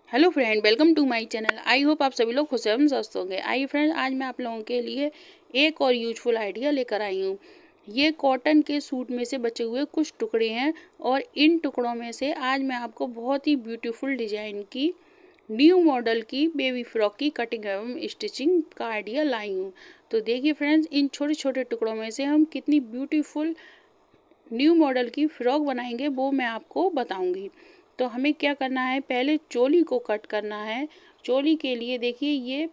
Hello friend, welcome to my channel. I hope आप सभी लोग खुश एवं स्वस्थ होंगे। आइए फ्रेंड, आज मैं आप लोगों के लिए एक और यूजफुल आइडिया लेकर आई हूँ। ये कॉटन के सूट में से बचे हुए कुछ टुकड़े हैं और इन टुकड़ों में से आज मैं आपको बहुत ही ब्यूटीफुल डिजाइन की न्यू मॉडल की बेबी फ्रॉक की कटिंग एवं स्टिचिंग का आइडिया लाई हूँ। तो देखिए फ्रेंड्स, इन छोटे छोटे टुकड़ों में से हम कितनी ब्यूटीफुल न्यू मॉडल की फ्रॉक बनाएंगे वो मैं आपको बताऊंगी। तो हमें क्या करना है, पहले चोली को कट करना है। चोली के लिए देखिए ये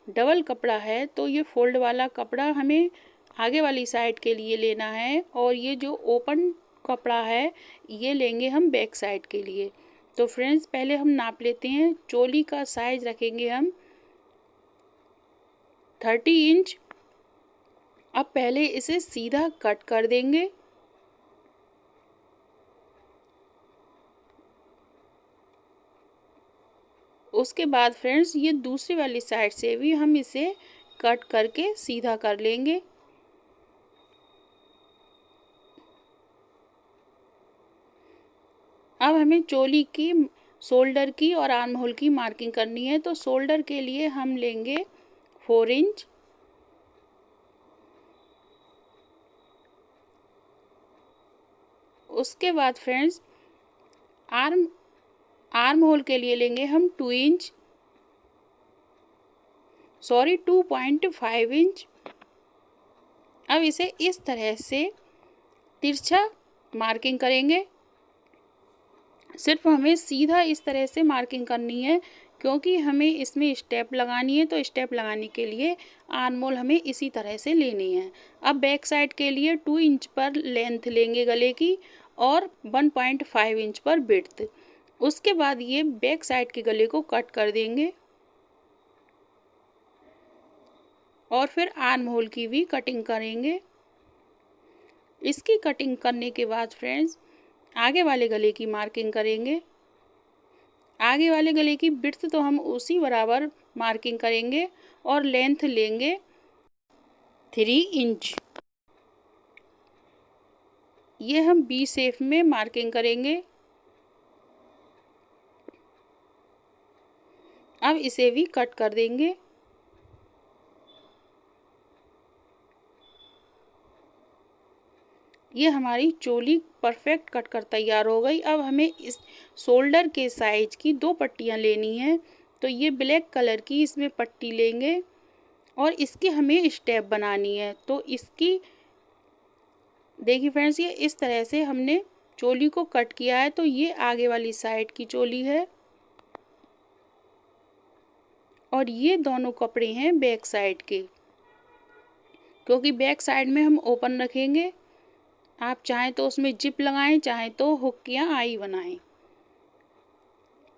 डबल कपड़ा है, तो ये फोल्ड वाला कपड़ा हमें आगे वाली साइड के लिए लेना है और ये जो ओपन कपड़ा है ये लेंगे हम बैक साइड के लिए। तो फ्रेंड्स, पहले हम नाप लेते हैं। चोली का साइज रखेंगे हम 30 इंच। अब पहले इसे सीधा कट कर देंगे। उसके बाद फ्रेंड्स, ये दूसरी वाली साइड से भी हम इसे कट करके सीधा कर लेंगे। अब हमें चोली की शोल्डर की और आर्म होल की मार्किंग करनी है। तो शोल्डर के लिए हम लेंगे 4 इंच। उसके बाद फ्रेंड्स, आर्म आर्म होल के लिए लेंगे हम 2 इंच, सॉरी 2.5 इंच। अब इसे इस तरह से तिरछा मार्किंग करेंगे। सिर्फ हमें सीधा इस तरह से मार्किंग करनी है क्योंकि हमें इसमें स्टेप लगानी है। तो स्टेप लगाने के लिए आर्म होल हमें इसी तरह से लेनी है। अब बैक साइड के लिए 2 इंच पर लेंथ लेंगे गले की और 1.5 इंच पर विड्थ। उसके बाद ये बैक साइड के गले को कट कर देंगे और फिर आर्म होल की भी कटिंग करेंगे। इसकी कटिंग करने के बाद फ्रेंड्स, आगे वाले गले की मार्किंग करेंगे। आगे वाले गले की विड्थ तो हम उसी बराबर मार्किंग करेंगे और लेंथ लेंगे 3 इंच। ये हम बी शेप में मार्किंग करेंगे। अब इसे भी कट कर देंगे। ये हमारी चोली परफेक्ट कट कर तैयार हो गई। अब हमें इस शोल्डर के साइज की 2 पट्टियाँ लेनी हैं। तो ये ब्लैक कलर की इसमें पट्टी लेंगे और इसकी हमें स्टेप बनानी है। तो इसकी देखिए फ्रेंड्स, ये इस तरह से हमने चोली को कट किया है। तो ये आगे वाली साइड की चोली है और ये दोनों कपड़े हैं बैक साइड के, क्योंकि बैक साइड में हम ओपन रखेंगे। आप चाहें तो उसमें जिप लगाएं, चाहें तो हुक या आई बनाएं।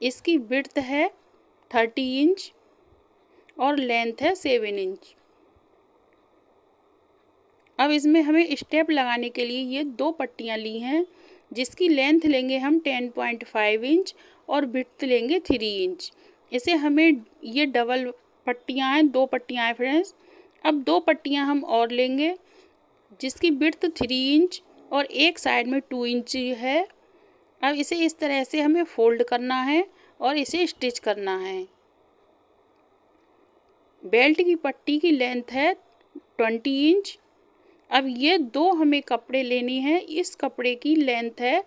इसकी विड्थ है 30 इंच और लेंथ है 7 इंच। अब इसमें हमें स्टेप लगाने के लिए ये 2 पट्टियाँ ली हैं, जिसकी लेंथ लेंगे हम 10.5 इंच और विड्थ लेंगे 3 इंच। इसे हमें ये डबल पट्टियाँ हैं, 2 पट्टियाँ हैं फ्रेंड्स। अब 2 पट्टियाँ हम और लेंगे जिसकी विड्थ 3 इंच और एक साइड में 2 इंच है। अब इसे इस तरह से हमें फोल्ड करना है और इसे स्टिच करना है। बेल्ट की पट्टी की लेंथ है 20 इंच। अब ये 2 हमें कपड़े लेनी है। इस कपड़े की लेंथ है,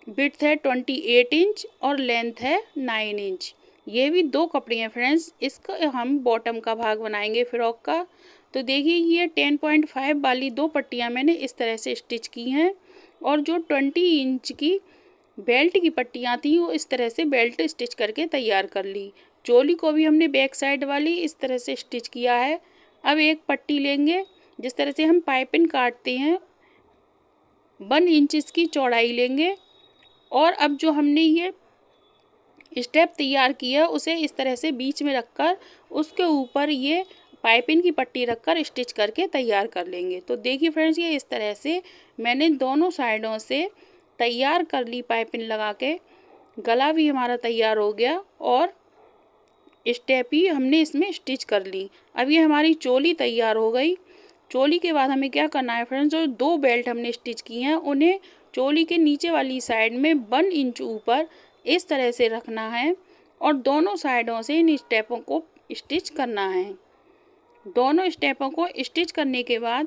विड्थ है 28 इंच और लेंथ है 9 इंच। ये भी 2 कपड़े हैं फ्रेंड्स। इसका हम बॉटम का भाग बनाएंगे फ्रॉक का। तो देखिए ये 10.5 वाली 2 पट्टियाँ मैंने इस तरह से स्टिच की हैं और जो 20 इंच की बेल्ट की पट्टियाँ थी वो इस तरह से बेल्ट स्टिच करके तैयार कर ली। चोली को भी हमने बैक साइड वाली इस तरह से स्टिच किया है। अब एक पट्टी लेंगे, जिस तरह से हम पाइपिंग काटते हैं 1 इंच की चौड़ाई लेंगे और अब जो हमने ये स्टेप तैयार किया उसे इस तरह से बीच में रखकर उसके ऊपर ये पाइपिंग की पट्टी रखकर स्टिच करके तैयार कर लेंगे। तो देखिए फ्रेंड्स, ये इस तरह से मैंने दोनों साइडों से तैयार कर ली पाइपिंग लगा के। गला भी हमारा तैयार हो गया और स्टेप ही हमने इसमें स्टिच कर ली। अब ये हमारी चोली तैयार हो गई। चोली के बाद हमें क्या करना है फ्रेंड्स, जो 2 बेल्ट हमने स्टिच की हैं उन्हें चोली के नीचे वाली साइड में 1 इंच ऊपर इस तरह से रखना है और दोनों साइडों से इन स्टेपों को स्टिच करना है। दोनों स्टेपों को स्टिच करने के बाद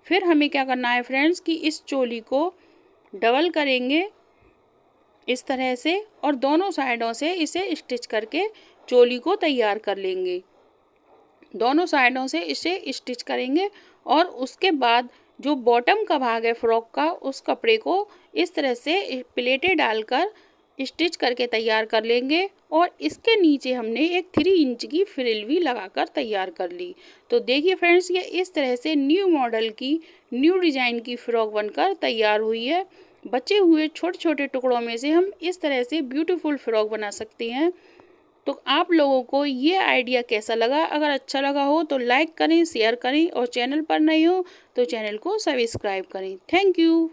फिर हमें क्या करना है फ्रेंड्स कि इस चोली को डबल करेंगे इस तरह से और दोनों साइडों से इसे स्टिच करके चोली को तैयार कर लेंगे। दोनों साइडों से इसे स्टिच करेंगे और उसके बाद जो बॉटम का भाग है फ्रॉक का उस कपड़े को इस तरह से प्लेटें डालकर स्टिच करके तैयार कर लेंगे और इसके नीचे हमने एक 3 इंच की फ्रिल भी लगाकर तैयार कर ली। तो देखिए फ्रेंड्स, ये इस तरह से न्यू मॉडल की न्यू डिज़ाइन की फ़्रॉक बनकर तैयार हुई है। बचे हुए छोटे छोटे टुकड़ों में से हम इस तरह से ब्यूटीफुल फ़्रॉक बना सकते हैं। तो आप लोगों को ये आइडिया कैसा लगा? अगर अच्छा लगा हो तो लाइक करें, शेयर करें और चैनल पर नए हो तो चैनल को सब्सक्राइब करें। Thank you.